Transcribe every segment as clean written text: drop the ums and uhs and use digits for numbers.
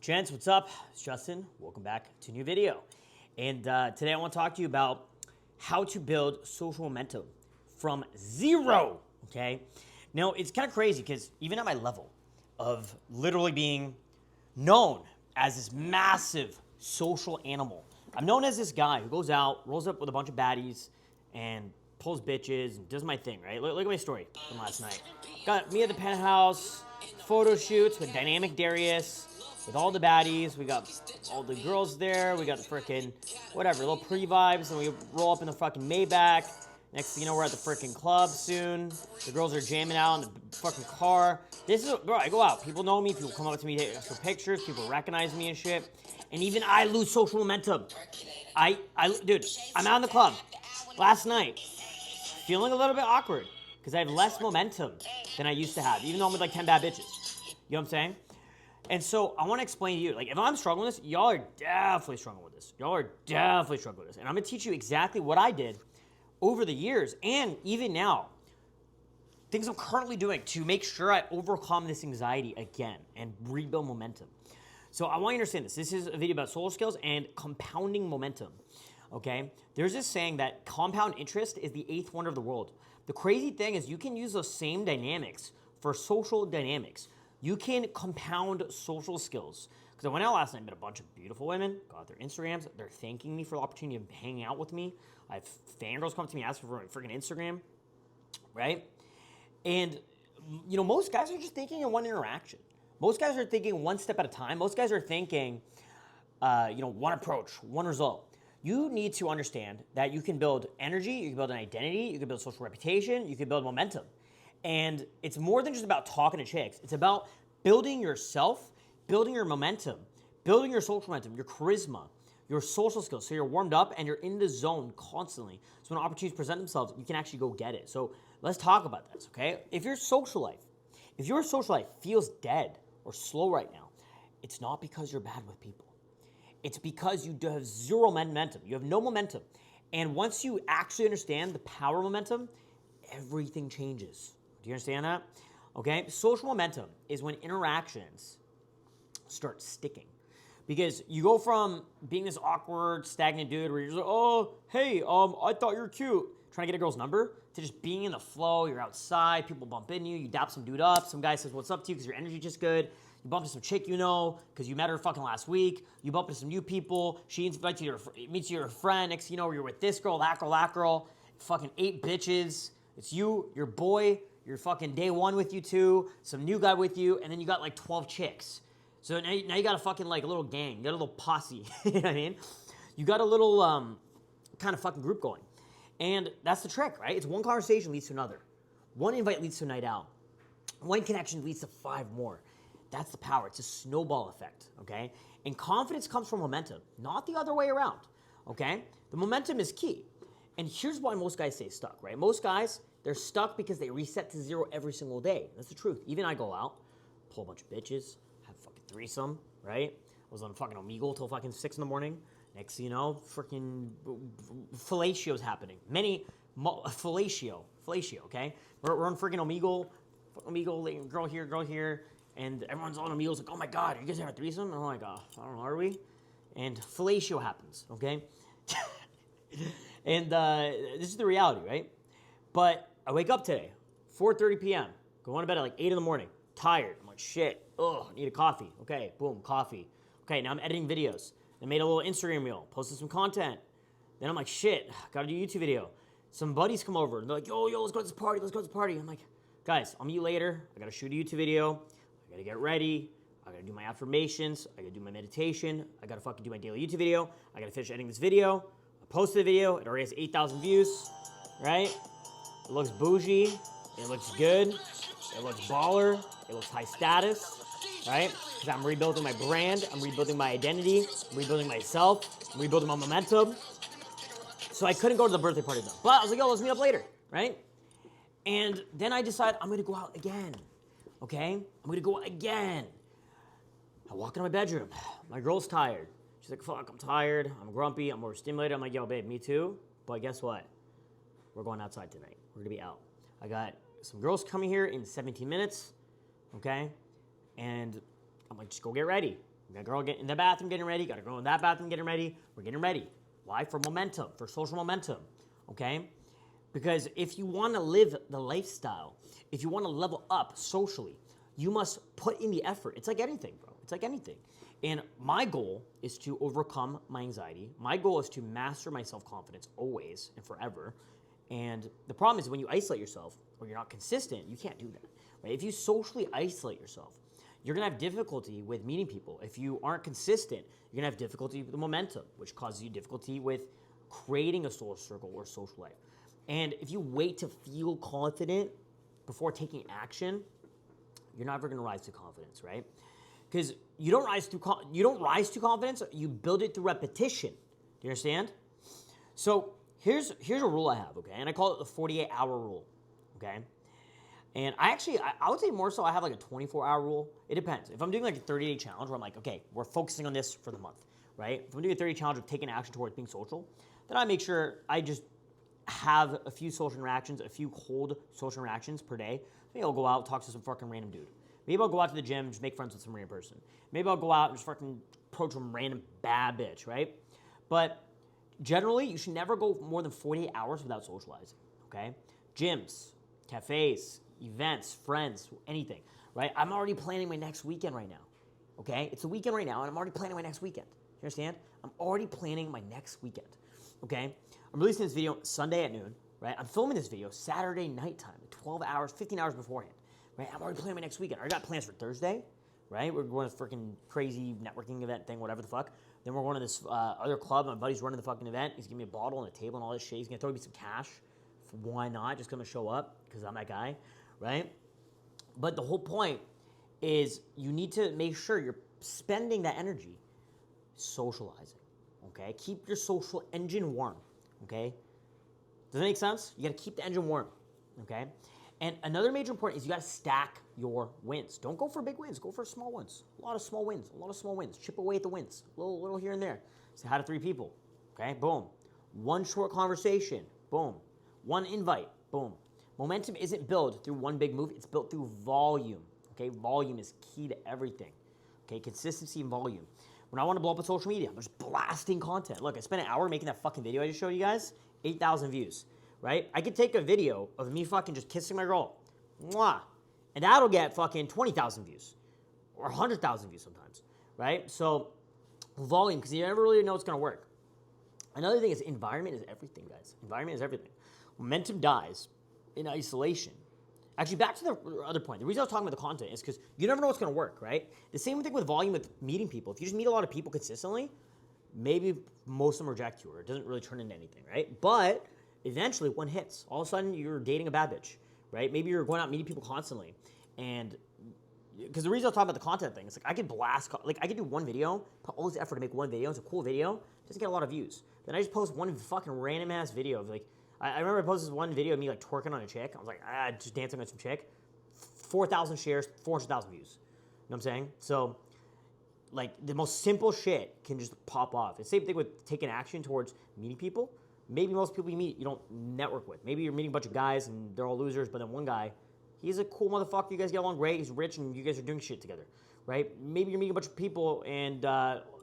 Gents, what's up? It's Justin. Welcome back to a new video. And today I want to talk to you about how to build social momentum from zero, okay? Now, it's kind of crazy because even at my level of literally being known as this massive social animal, I'm known as this guy who goes out, rolls up with a bunch of baddies, and pulls bitches and does my thing, right? Look at my story from last night. Got me at the penthouse, photo shoots with Dynamic Darius, with all the baddies. We got all the girls there. We got the frickin' whatever, little pre-vibes, and we roll up in the fucking Maybach. Next thing you know, we're at the frickin' club soon. The girls are jamming out in the fucking car. This is, bro, I go out. People know me. People come up to me for pictures. People recognize me and shit. And even I lose social momentum. Dude, I'm out in the club last night, feeling a little bit awkward because I have less momentum than I used to have, even though I'm with like 10 bad bitches. You know what I'm saying? And so I want to explain to you, like, if I'm struggling with this, y'all are definitely struggling with this. Y'all are definitely struggling with this. And I'm going to teach you exactly what I did over the years and even now, things I'm currently doing to make sure I overcome this anxiety again and rebuild momentum. So I want you to understand this. This is a video about social skills and compounding momentum, okay? There's this saying that compound interest is the eighth wonder of the world. The crazy thing is you can use those same dynamics for social dynamics. You can compound social skills. Because I went out last night and met a bunch of beautiful women, got their Instagrams. They're thanking me for the opportunity of hanging out with me. I have fangirls come to me asking for my freaking Instagram, right? And, you know, most guys are just thinking in one interaction. Most guys are thinking one step at a time. Most guys are thinking, one approach, one result. You need to understand that you can build energy, you can build an identity, you can build social reputation, you can build momentum. And it's more than just about talking to chicks. It's about building yourself, building your momentum, building your social momentum, your charisma, your social skills. So you're warmed up and you're in the zone constantly. So when opportunities present themselves, you can actually go get it. So let's talk about this, okay? If your social life feels dead or slow right now, it's not because you're bad with people. It's because you have zero momentum. You have no momentum. And once you actually understand the power of momentum, everything changes. Do you understand that? Okay, social momentum is when interactions start sticking. Because you go from being this awkward, stagnant dude where you're just like, oh, hey, I thought you were cute, trying to get a girl's number, to just being in the flow. You're outside, people bump into you, you dap some dude up, some guy says what's up to you because your energy's just good. You bump into some chick you know because you met her fucking last week. You bump into some new people. She invites you to meets you to her friend. Next thing you know, you're with this girl, that girl. Fucking 8 bitches. It's you, your boy, your fucking day one with you two, some new guy with you, and then you got like 12 chicks. So now you got a fucking like a little gang. You got a little posse. You know what I mean? You got a little kind of fucking group going. And that's the trick, right? It's one conversation leads to another. One invite leads to a night out. One connection leads to 5 more. That's the power. It's a snowball effect, okay? And confidence comes from momentum, not the other way around, okay? The momentum is key. And here's why most guys stay stuck, right? Most guys, they're stuck because they reset to zero every single day. That's the truth. Even I go out, pull a bunch of bitches, have a fucking threesome, right? I was on fucking Omegle till fucking 6 in the morning. Next thing you know, freaking fellatio's happening. Fellatio, okay? We're on freaking Omegle, girl here, and everyone's on Omegle's like, oh my God, you guys have a threesome? And I'm like, I don't know, are we? And fellatio happens, okay? And this is the reality, right? But I wake up today, 4:30 p.m., going to bed at like 8 in the morning, tired. I'm like, shit, I need a coffee. Okay, boom, coffee. Okay, now I'm editing videos. I made a little Instagram reel, posted some content. Then I'm like, shit, gotta do a YouTube video. Some buddies come over, and they're like, yo, let's go to this party, I'm like, guys, I'll meet you later. I gotta shoot a YouTube video. I gotta get ready. I gotta do my affirmations. I gotta do my meditation. I gotta fucking do my daily YouTube video. I gotta finish editing this video. I posted the video. It already has 8,000 views, right? It looks bougie. It looks good. It looks baller. It looks high status, right? Because I'm rebuilding my brand. I'm rebuilding my identity. I'm rebuilding myself. I'm rebuilding my momentum. So I couldn't go to the birthday party though. But I was like, yo, let's meet up later, right? And then I decide I'm gonna go out again, okay? I'm gonna go again. I walk into my bedroom. My girl's tired. She's like, fuck, I'm tired. I'm grumpy. I'm overstimulated. I'm like, yo, babe, me too. But guess what? We're going outside tonight. We're gonna be out. I got some girls coming here in 17 minutes, okay? And I'm like, just go get ready. We got a girl getting in the bathroom getting ready, got a girl in that bathroom getting ready. We're getting ready. Why? For momentum, for social momentum, okay? Because if you want to live the lifestyle, if you want to level up socially, you must put in the effort. It's like anything, bro. It's like anything. And my goal is to overcome my anxiety. My goal is to master my self-confidence always and forever. And the problem is when you isolate yourself or you're not consistent, you can't do that. Right? If you socially isolate yourself, you're going to have difficulty with meeting people. If you aren't consistent, you're going to have difficulty with the momentum, which causes you difficulty with creating a social circle or social life. And if you wait to feel confident before taking action, you're never going to rise to confidence, right? Because you don't rise to confidence. You build it through repetition. Do you understand? So here's a rule I have, okay, and I call it the 48-hour rule, okay. And I would say more so I have like a 24-hour rule. It depends. If I'm doing like a 30-day challenge where I'm like, okay, we're focusing on this for the month, right? If I'm doing a 30-day challenge of taking action towards being social, then I make sure I just have a few social interactions, a few cold social interactions per day. Maybe I'll go out, talk to some fucking random dude. Maybe I'll go out to the gym, just make friends with some random person. Maybe I'll go out and just fucking approach some random bad bitch, right? But generally, you should never go more than 48 hours without socializing, okay? Gyms, cafes, events, friends, anything, right? I'm already planning my next weekend right now, okay? It's a weekend right now, and I'm already planning my next weekend. You understand? I'm already planning my next weekend, okay? I'm releasing this video Sunday at noon, right? I'm filming this video Saturday nighttime, 12 hours, 15 hours beforehand. Right, I'm already planning my next weekend. I got plans for Thursday, right? We're going to a freaking crazy networking event thing, whatever the fuck. Then we're going to this other club. My buddy's running the fucking event. He's giving me a bottle and a table and all this shit. He's going to throw me some cash. Why not? Just going to show up because I'm that guy, right? But the whole point is you need to make sure you're spending that energy socializing, okay? Keep your social engine warm, okay? Does that make sense? You got to keep the engine warm, okay? And another major important is you got to stack your wins. Don't go for big wins. Go for small ones. A lot of small wins. Chip away at the wins. A little here and there. Say hi to 3 people. Okay, boom. One short conversation. Boom. One invite. Boom. Momentum isn't built through one big move. It's built through volume. Okay, volume is key to everything. Okay, consistency and volume. When I want to blow up on social media, I'm just blasting content. Look, I spent an hour making that fucking video I just showed you guys. 8,000 views. Right? I could take a video of me fucking just kissing my girl. Mwah. And that'll get fucking 20,000 views. Or 100,000 views sometimes. Right? So, volume, because you never really know what's going to work. Another thing is environment is everything, guys. Environment is everything. Momentum dies in isolation. Actually, back to the other point. The reason I was talking about the content is because you never know what's going to work, right? The same thing with volume with meeting people. If you just meet a lot of people consistently, maybe most of them reject you or it doesn't really turn into anything, right? But eventually one hits. All of a sudden you're dating a bad bitch, right? Maybe you're going out meeting people constantly. And because the reason I was talking about the content thing, it's like I could I could do one video, put all this effort to make one video. It's a cool video, doesn't get a lot of views. Then I just post one fucking random ass video of like, I remember I posted this one video of me like twerking on a chick. I was like, just dancing on some chick. 4,000 shares, 400,000 views. You know what I'm saying? So like the most simple shit can just pop off. The same thing with taking action towards meeting people. Maybe most people you meet, you don't network with. Maybe you're meeting a bunch of guys and they're all losers, but then one guy, he's a cool motherfucker. You guys get along great. He's rich and you guys are doing shit together, right? Maybe you're meeting a bunch of people and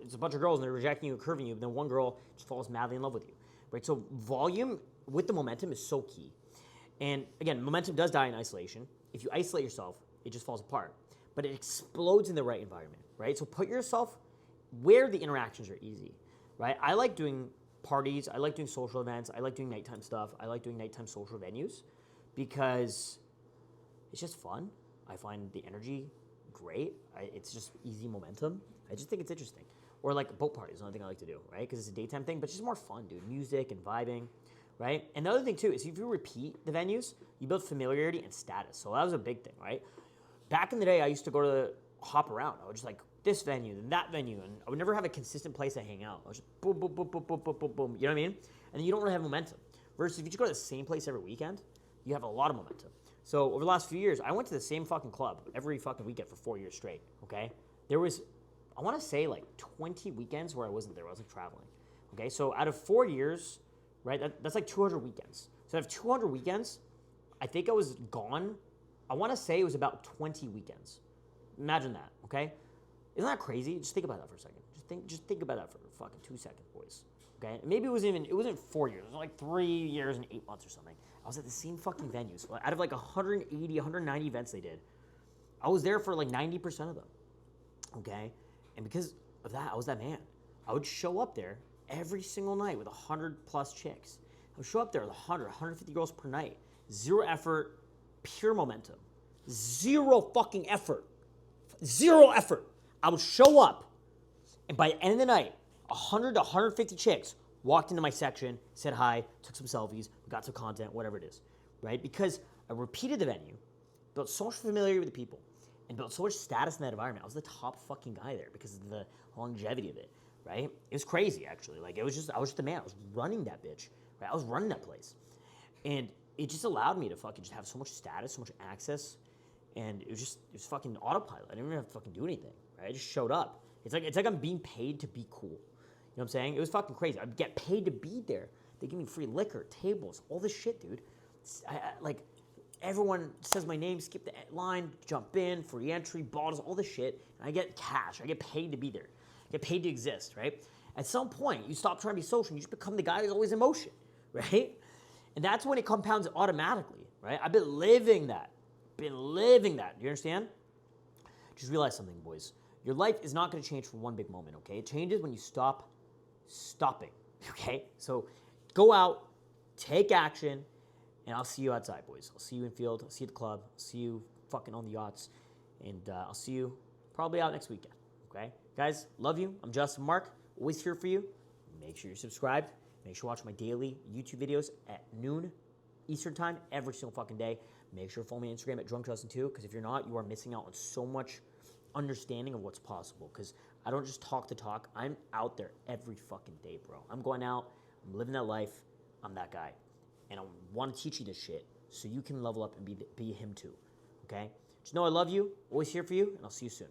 it's a bunch of girls and they're rejecting you and curving you, but then one girl just falls madly in love with you, right? So volume with the momentum is so key. And again, momentum does die in isolation. If you isolate yourself, it just falls apart. But it explodes in the right environment, right? So put yourself where the interactions are easy, right? I like doing parties. I like doing social events. I like doing nighttime stuff. I like doing nighttime social venues because it's just fun. I find the energy great. It's just easy momentum. I just think it's interesting. Or like boat parties is another thing I like to do, right? Because it's a daytime thing, but it's just more fun, dude. Music and vibing, right? And the other thing too is if you repeat the venues, you build familiarity and status. So that was a big thing, right? Back in the day, I used to go to hop around. I would just like this venue, then that venue, and I would never have a consistent place to hang out. I was just boom, boom, boom, boom, boom, boom, boom, boom. You know what I mean? And then you don't really have momentum. Versus if you just go to the same place every weekend, you have a lot of momentum. So over the last few years, I went to the same fucking club every fucking weekend for 4 years straight, okay? There was, I want to say like 20 weekends where I wasn't there. I was like traveling, okay? So out of 4 years, right, that's like 200 weekends. So out of 200 weekends, I think I was gone, I want to say it was about 20 weekends. Imagine that, okay? Isn't that crazy? Just think about that for a second. Just think about that for fucking 2 seconds, boys. Okay? Maybe it wasn't 4 years. It was like 3 years and 8 months or something. I was at the same fucking venues. So out of like 180, 190 events they did, I was there for like 90% of them. Okay? And because of that, I was that man. I would show up there every single night with 100 plus chicks. I would show up there with 100, 150 girls per night. Zero effort, pure momentum. Zero fucking effort. Zero effort. I would show up, and by the end of the night, 100 to 150 chicks walked into my section, said hi, took some selfies, got some content, whatever it is, right? Because I repeated the venue, built so much familiarity with the people, and built so much status in that environment. I was the top fucking guy there because of the longevity of it, right? It was crazy, actually. Like, I was just the man. I was running that bitch, right? I was running that place. And it just allowed me to fucking just have so much status, so much access, and it was fucking autopilot. I didn't even have to fucking do anything, right? I just showed up. It's like I'm being paid to be cool. You know what I'm saying? It was fucking crazy. I'd get paid to be there. They give me free liquor, tables, all this shit, dude. Like, everyone says my name, skip the line, jump in, free entry, bottles, all this shit. And I get cash. I get paid to be there. I get paid to exist, right? At some point, you stop trying to be social and you just become the guy who's always in motion, right? And that's when it compounds automatically, right? I've been living that. Do you understand? Just realize something, boys. Your life is not going to change from one big moment, okay? It changes when you stop stopping, okay? So go out, take action, and I'll see you outside, boys. I'll see you in field. I'll see you at the club. I'll see you fucking on the yachts. And I'll see you probably out next weekend, okay? Guys, love you. I'm Justin Mark. Always here for you. Make sure you're subscribed. Make sure you watch my daily YouTube videos at noon Eastern time every single fucking day. Make sure to follow me on Instagram at DrunkJustin2, because if you're not, you are missing out on so much understanding of what's possible, because I don't just talk the talk. I'm out there every fucking day, bro. I'm going out. I'm living that life. I'm that guy. And I want to teach you this shit so you can level up and be him too, okay? Just know I love you. Always here for you, and I'll see you soon.